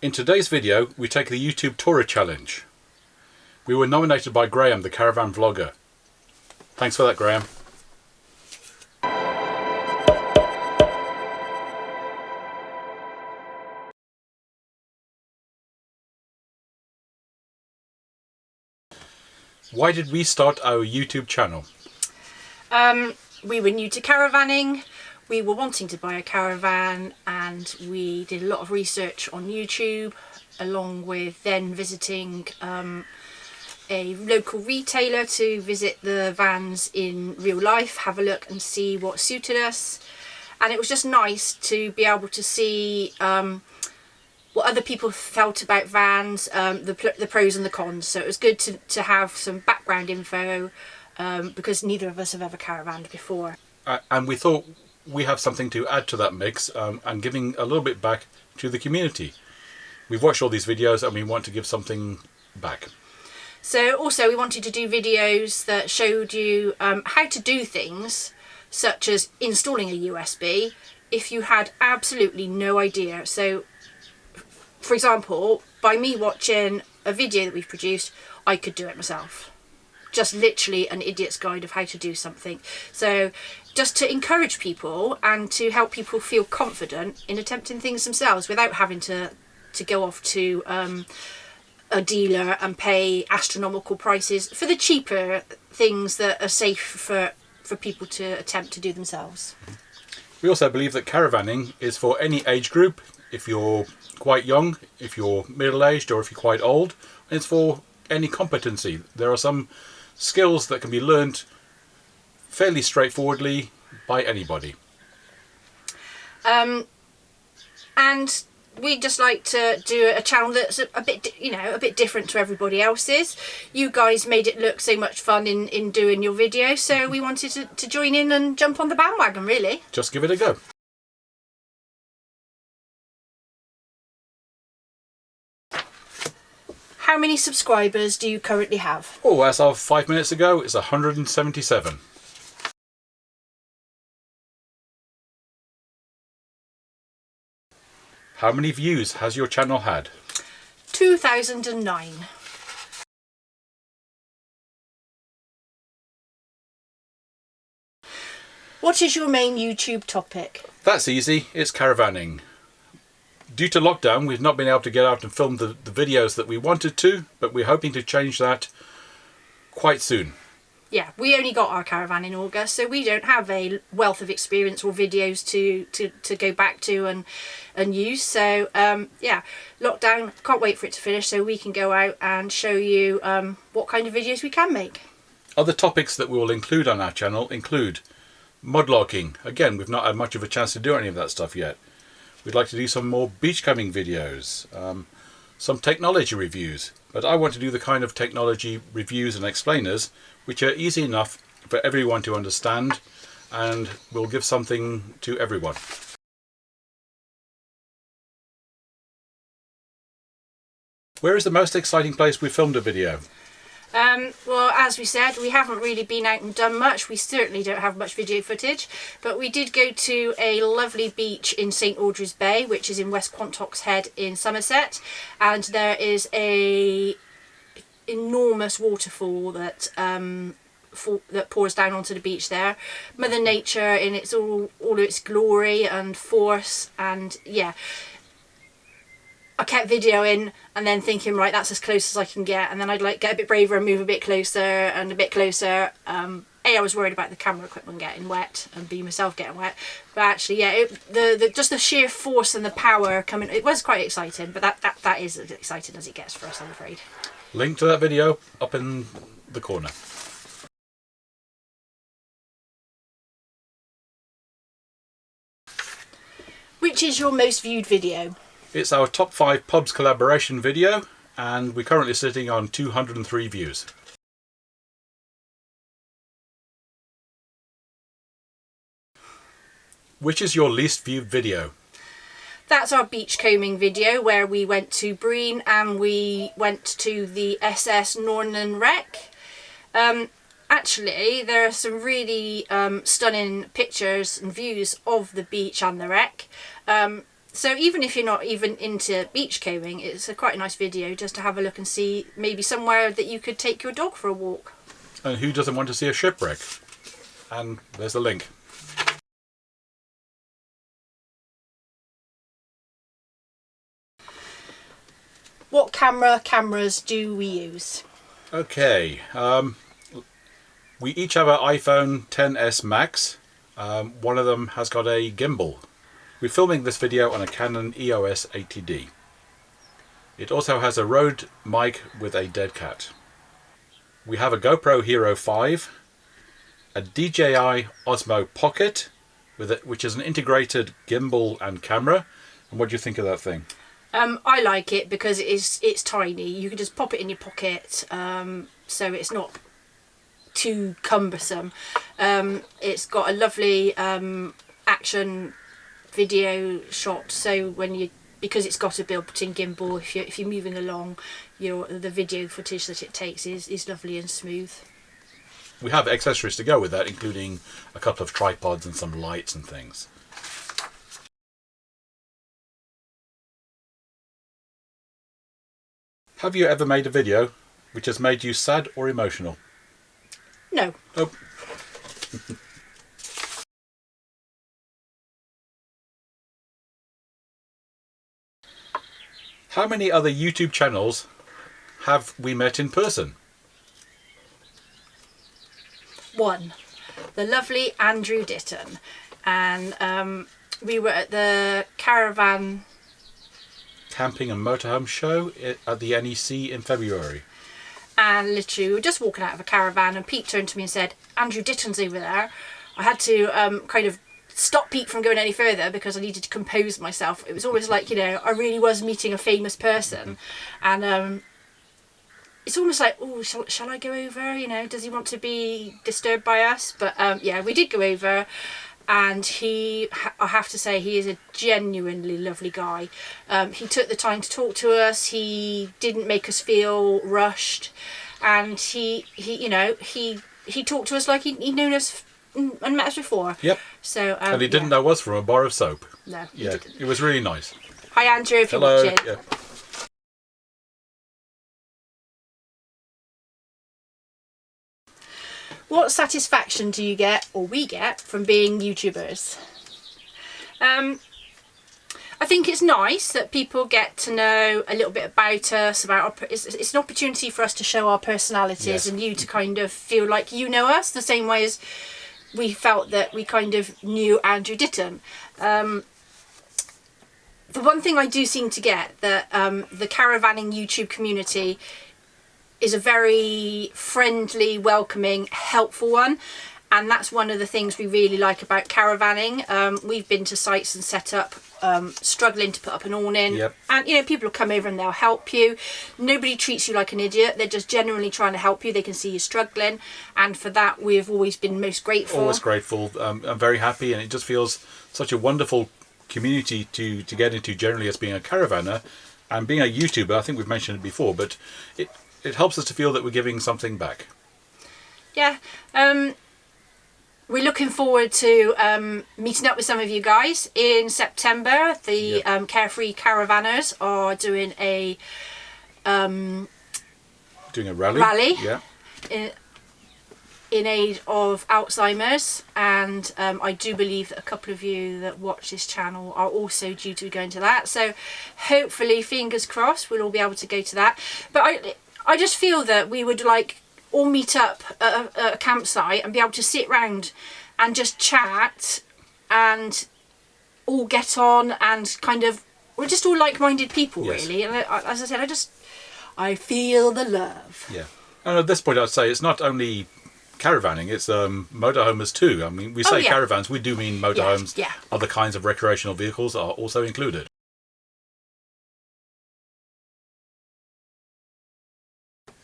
In today's video, we take the YouTube Tourer Challenge. We were nominated by Graeme, the Caravan Vlogger. Thanks for that, Graeme. Why did we start our YouTube channel? We were new to caravanning. We were wanting to buy a caravan, and we did a lot of research on YouTube, along with then visiting a local retailer to visit the vans in real life, have a look and see what suited us. And it was just nice to be able to see what other people felt about vans, the pros and the cons. So it was good to have some background info because neither of us have ever caravanned before. And we thought we have something to add to that mix and giving a little bit back to the community. We've watched all these videos and we want to give something back. So also we wanted to do videos that showed you how to do things such as installing a USB if you had absolutely no idea. So for example, by me watching a video that we've produced, I could do it myself. Just literally an idiot's guide of how to do something. So just to encourage people and to help people feel confident in attempting things themselves without having to go off to a dealer and pay astronomical prices for the cheaper things that are safe for people to attempt to do themselves. We also believe that caravanning is for any age group. If you're quite young, if you're middle-aged, or if you're quite old, and it's for any competency. There are some skills that can be learned fairly straightforwardly by anybody. And we'd just like to do a channel that's a bit different to everybody else's. You guys made it look so much fun in doing your video, so we wanted to join in and jump on the bandwagon, really. Just give it a go. How many subscribers do you currently have? Oh, as of 5 minutes ago, it's 177. How many views has your channel had? 2009. What is your main YouTube topic? That's easy, it's caravanning. Due to lockdown, we've not been able to get out and film the videos that we wanted to, but we're hoping to change that quite soon. Yeah, we only got our caravan in August, so we don't have a wealth of experience or videos to go back to and use. So yeah, lockdown, can't wait for it to finish so we can go out and show you what kind of videos we can make. Other topics that we will include on our channel include mudlarking. Again, we've not had much of a chance to do any of that stuff yet. We'd like to do some more beachcombing videos, some technology reviews, but I want to do the kind of technology reviews and explainers which are easy enough for everyone to understand and will give something to everyone. Where is the most exciting place we filmed a video? Well, as we said, we haven't really been out and done much. We certainly don't have much video footage, but we did go to a lovely beach in St Audrey's Bay, which is in West Quantocks Head in Somerset, and there is a enormous waterfall that pours down onto the beach there. Mother Nature in its all its glory and force, and yeah. I kept videoing and then thinking, right, that's as close as I can get, and then I'd like get a bit braver and move a bit closer and a bit closer. I was worried about the camera equipment getting wet and B, myself getting wet, but actually, yeah, just the sheer force and the power coming, it was quite exciting. But that is as exciting as it gets for us, I'm afraid. Link to that video up in the corner. Which is your most viewed video? It's our top 5 pubs collaboration video, and we're currently sitting on 203 views. Which is your least viewed video? That's our beachcombing video where we went to Breen and we went to the SS Nornan wreck. Actually, there are some really stunning pictures and views of the beach and the wreck. So even if you're not even into beachcombing, it's quite a nice video just to have a look and see maybe somewhere that you could take your dog for a walk. And who doesn't want to see a shipwreck? And there's the link. What cameras do we use? Okay, we each have an iPhone XS Max. One of them has got a gimbal. We're filming this video on a Canon EOS 80D. It also has a Rode mic with a dead cat. We have a GoPro Hero 5, a DJI Osmo Pocket, which is an integrated gimbal and camera. And what do you think of that thing? I like it because it's tiny. You can just pop it in your pocket, so it's not too cumbersome. It's got a lovely action video shot, so because it's got a built-in gimbal, if you're moving along, the video footage that it takes is lovely and smooth. We have accessories to go with that, including a couple of tripods and some lights and things. Have you ever made a video which has made you sad or emotional? No. Oh. How many other YouTube channels have we met in person? One. The lovely Andrew Ditton. And we were at the Caravan Camping and Motorhome show at the NEC in February. And literally we were just walking out of a caravan and Pete turned to me and said, Andrew Ditton's over there. I had to kind of stop Pete from going any further because I needed to compose myself. It was almost like, I really was meeting a famous person. And it's almost like, oh, shall I go over? Does he want to be disturbed by us? But yeah, we did go over. And I have to say, he is a genuinely lovely guy. He took the time to talk to us. He didn't make us feel rushed, and he talked to us like he'd known us and met us before. Yep. So and he didn't know us from a bar of soap. No, he yeah, didn't. It was really nice. Hi Andrew, if Hello. you're watching. Yeah. What satisfaction do you get, or we get, from being YouTubers? I think it's nice that people get to know a little bit about us. It's an opportunity for us to show our personalities, yes. And you to kind of feel like you know us the same way as we felt that we kind of knew Andrew Ditton. The one thing I do seem to get that the caravanning YouTube community is a very friendly, welcoming, helpful one, and that's one of the things we really like about caravanning. We've been to sites and set up, struggling to put up an awning, yep. And people will come over and they'll help you. Nobody treats you like an idiot. They're just genuinely trying to help you. They can see you struggling, and for that we've always been most grateful. Always grateful. I'm very happy, and it just feels such a wonderful community to get into generally as being a caravaner and being a YouTuber. I think we've mentioned it before, but it helps us to feel that we're giving something back. Yeah. We're looking forward to meeting up with some of you guys in September. The Carefree Caravanners are doing a rally. Yeah. In aid of Alzheimer's, and I do believe that a couple of you that watch this channel are also due to be going to that. So hopefully, fingers crossed, we'll all be able to go to that. But I just feel that we would all meet up at a campsite and be able to sit round and just chat and all get on, and kind of, we're just all like-minded people, yes. Really. And as I said, I feel the love. Yeah. And at this point I'd say it's not only caravanning, it's motorhomers too. I mean, we say caravans, we do mean motorhomes. Yeah. Other kinds of recreational vehicles are also included.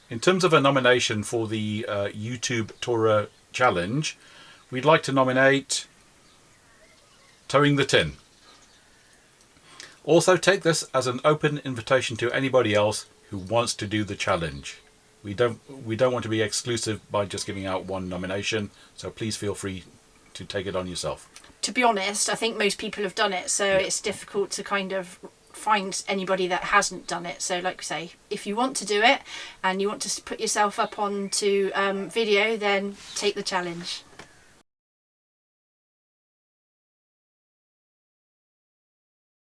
In terms of a nomination for the YouTube Tourer Challenge, we'd like to nominate Towing the Tin. Also take this as an open invitation to anybody else who wants to do the challenge. We don't want to be exclusive by just giving out one nomination, so please feel free to take it on yourself. to be honest, I think most people have done it, so it's difficult to kind of find anybody that hasn't done it. So like I say, if you want to do it and you want to put yourself up onto video, then take the challenge.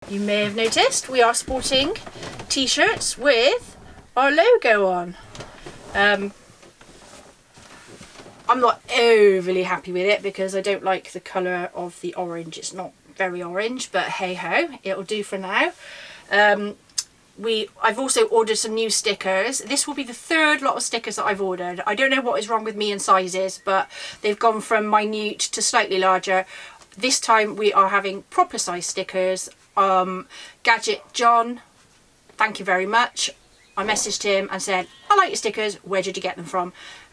You may have noticed we are sporting t-shirts with our logo on. I'm not overly happy with it because I don't like the colour of the orange. It's not very orange, but hey ho, it'll do for now. I've also ordered some new stickers. This will be the third lot of stickers that I've ordered. I don't know what is wrong with me and sizes, but they've gone from minute to slightly larger. This time we are having proper size stickers. Gadget John, thank you very much. I messaged him and said, I like your stickers, where did you get them from?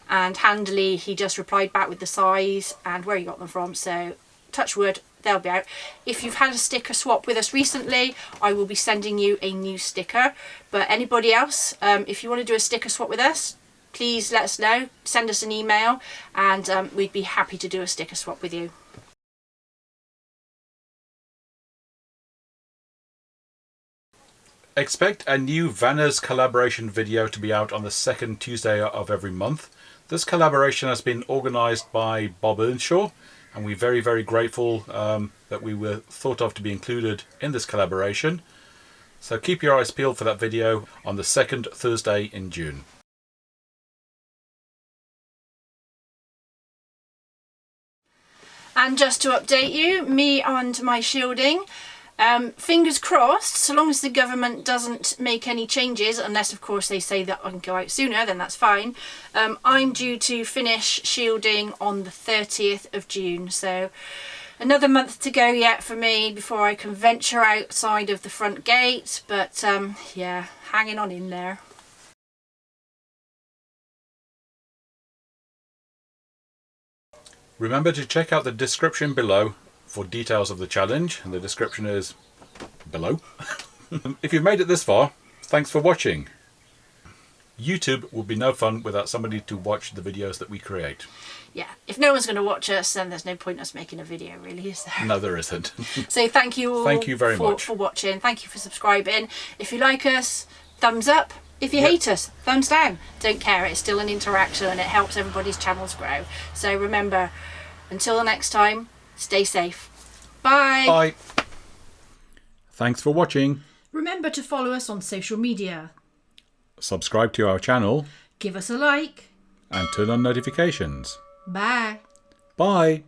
And handily he just replied back with the size and where he got them from. So touch wood, they'll be out. If you've had a sticker swap with us recently, I will be sending you a new sticker. But anybody else, if you want to do a sticker swap with us, please let us know. Send us an email and we'd be happy to do a sticker swap with you. Expect a new vannas collaboration video to be out on the second Tuesday of every month. This collaboration has been organised by Bob Earnshaw, and we're very, very grateful that we were thought of to be included in this collaboration. So keep your eyes peeled for that video on the second Thursday in June. And just to update you, me and my shielding, fingers crossed, so long as the government doesn't make any changes, unless of course they say that I can go out sooner, then that's fine. I'm due to finish shielding on the 30th of June, so another month to go yet for me before I can venture outside of the front gate, but yeah, hanging on in there. Remember to check out the description below for details of the challenge, and the description is below. If you've made it this far, thanks for watching. YouTube will be no fun without somebody to watch the videos that we create. Yeah, if no one's going to watch us, then there's no point us making a video, really, is there? No, there isn't. So thank you all thank you very much for watching. Thank you for subscribing. If you like us, thumbs up. If you hate us, thumbs down. Don't care, it's still an interaction and it helps everybody's channels grow. So remember, until the next time, stay safe. Bye. Bye. Thanks for watching. Remember to follow us on social media. Subscribe to our channel. Give us a like. And turn on notifications. Bye. Bye.